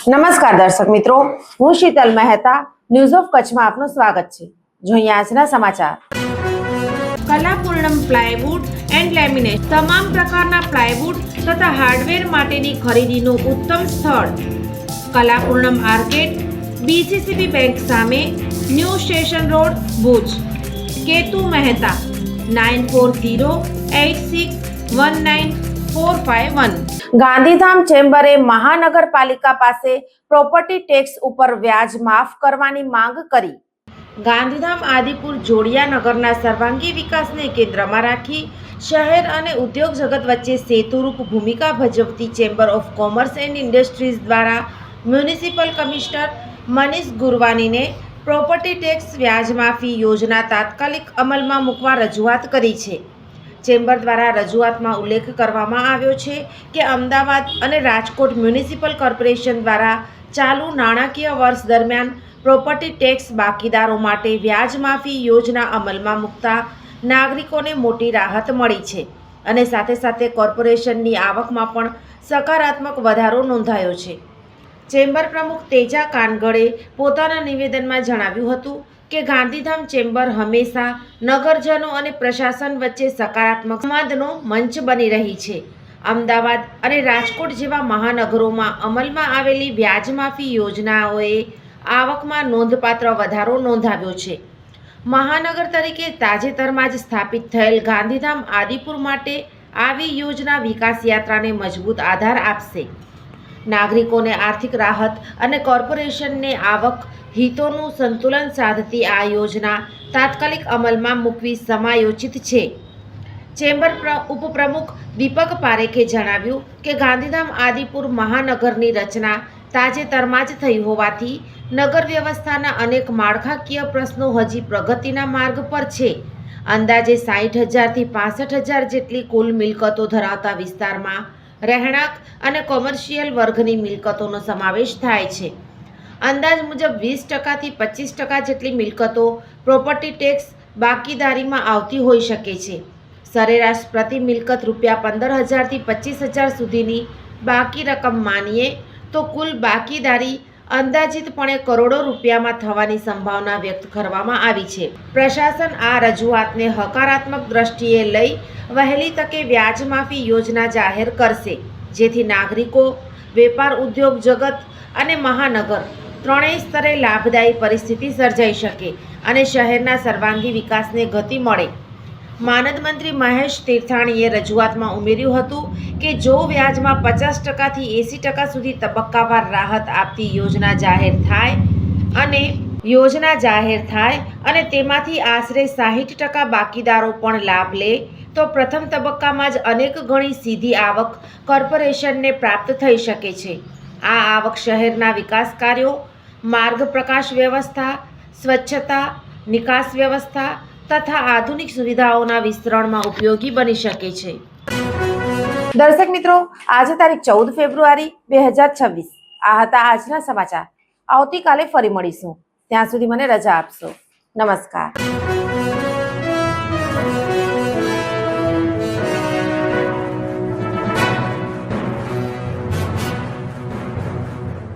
નમસ્કાર દર્શક મિત્રો, હું શીતલ મહેતા ન્યૂઝ ઓફ કચ્છમાં આપનું સ્વાગત છે. જોઈએ આજના સમાચાર. કલાપૂર્ણમ પ્લાયવુડ એન્ડ લેમિનેટ તમામ પ્રકારના પ્લાયવુડ તથા હાર્ડવેર માટેની ખરીદીનું ઉત્તમ સ્થળ. કલાપૂર્ણમ આર્કેડ, BCCB બેંક સામે, new station road, Bhuj. Ketu Mehta 9408619451. Gandhidham ચેમ્બરે મહાનગરપાલિકા પાસે પ્રોપર્ટી ટેક્સ ઉપર વ્યાજ માફ કરવાની માંગ કરી. ગાંધીધામ આદિપુર જોડિયાનગરના સર્વાંગી વિકાસને કેન્દ્રમાં રાખી શહેર અને ઉદ્યોગ જગત વચ્ચે સેતુરૂપ ભૂમિકા ભજવતી chamber of commerce and industries દ્વારા મ્યુનિસિપલ કમિશનર મનીષ ગુરવાનીને પ્રોપર્ટી ટેક્સ વ્યાજ માફી યોજના તાત્કાલિક અમલમાં મૂકવા રજૂઆત કરી છે. ચેમ્બર દ્વારા રજૂઆતમાં ઉલ્લેખ કરવામાં આવ્યો છે કે અમદાવાદ અને રાજકોટ મ્યુનિસિપલ કોર્પોરેશન દ્વારા ચાલુ નાણાકીય વર્ષ દરમિયાન પ્રોપર્ટી ટેક્સ બાકીદારો માટે વ્યાજ માફી યોજના અમલમાં મૂકતા નાગરિકોને મોટી રાહત મળી છે અને સાથે સાથે કોર્પોરેશનની આવકમાં પણ સકારાત્મક વધારો નોંધાયો છે. ચેમ્બર પ્રમુખ તેજા કાનગડે પોતાના નિવેદનમાં જણાવ્યું હતું કે ગાંધીધામ ચેમ્બર હંમેશા નગરજનો અને પ્રશાસન વચ્ચે સકારાત્મક સંવાદનો મંચ બની રહી છે. અમદાવાદ અને રાજકોટ જેવા મહાનગરોમાં અમલમાં આવેલી વ્યાજમાફી યોજનાઓએ આવકમાં નોંધપાત્ર વધારો નોંધાવ્યો છે. મહાનગર તરીકે તાજેતરમાં જ સ્થાપિત થયેલ ગાંધીધામ આદિપુર માટે આવી યોજના વિકાસ યાત્રાને મજબૂત આધાર આપશે. નાગરિકોને આર્થિક રાહત અને કોર્પોરેશનને આવક હિતોનું સંતુલન સાધતી આ યોજના તાત્કાલિક અમલમાં મૂકવી સમાયોજિત છે. ચેમ્બર ઉપપ્રમુખ દીપક પારેખે જણાવ્યું કે ગાંધીધામ આદિપુર મહાનગરની રચના તાજેતરમાં જ થઈ હોવાથી નગર વ્યવસ્થાના અનેક માળખાકીય પ્રશ્નો હજી પ્રગતિના માર્ગ પર છે. અંદાજે 60,000 થી 65,000 જેટલી કુલ મિલકતો ધરાવતા વિસ્તારમાં રહેણાંક અને કોમર્શિયલ વર્ગની મિલકતોનો સમાવેશ થાય છે. અંદાજ મુજબ 20% થી 25% જેટલી મિલકતો પ્રોપર્ટી ટેક્સ બાકીદારીમાં આવતી હોઈ શકે છે. સરેરાશ પ્રતિ મિલકત ₹15,000 થી 25,000 સુધીની બાકી રકમ માનીએ તો કુલ બાકીદારી અંદાજિતપણે કરોડો રૂપિયામાં થવાની સંભાવના વ્યક્ત કરવામાં આવી છે. પ્રશાસન આ રજૂઆતને હકારાત્મક દ્રષ્ટિએ લઈ વહેલી તકે વ્યાજમાફી યોજના જાહેર કરશે, જેથી નાગરિકો, વેપાર ઉદ્યોગ જગત અને મહાનગર ત્રણેય સ્તરે લાભદાયી પરિસ્થિતિ સર્જાઈ શકે અને શહેરના સર્વાંગી વિકાસને ગતિ મળે. માનદ મંત્રી મહેશ તીર્થાણીએ રજૂઆતમાં ઉમેર્યું હતું કે જો વ્યાજમાં 50% થી 80% સુધી તબક્કાવાર રાહત આપતી યોજના જાહેર થાય અને તેમાંથી આશરે 60% બાકીદારો પણ લાભ લે તો પ્રથમ તબક્કામાં જ અનેક ગણી સીધી આવક કોર્પોરેશનને પ્રાપ્ત થઈ શકે છે. આ આવક શહેરના વિકાસ કાર્યો, માર્ગ પ્રકાશ વ્યવસ્થા, સ્વચ્છતા, નિકાસ વ્યવસ્થા તથા આધુનિક સુવિધાઓના વિસ્તરણમાં ઉપયોગી બની શકે છે. દર્શક મિત્રો, આજે તારીખ 14 ફેબ્રુઆરી 2026 આ હતા આજના સમાચાર. આવતીકાલે ફરી મળીશું. ત્યાં સુધી મને રજા આપશો. નમસ્કાર.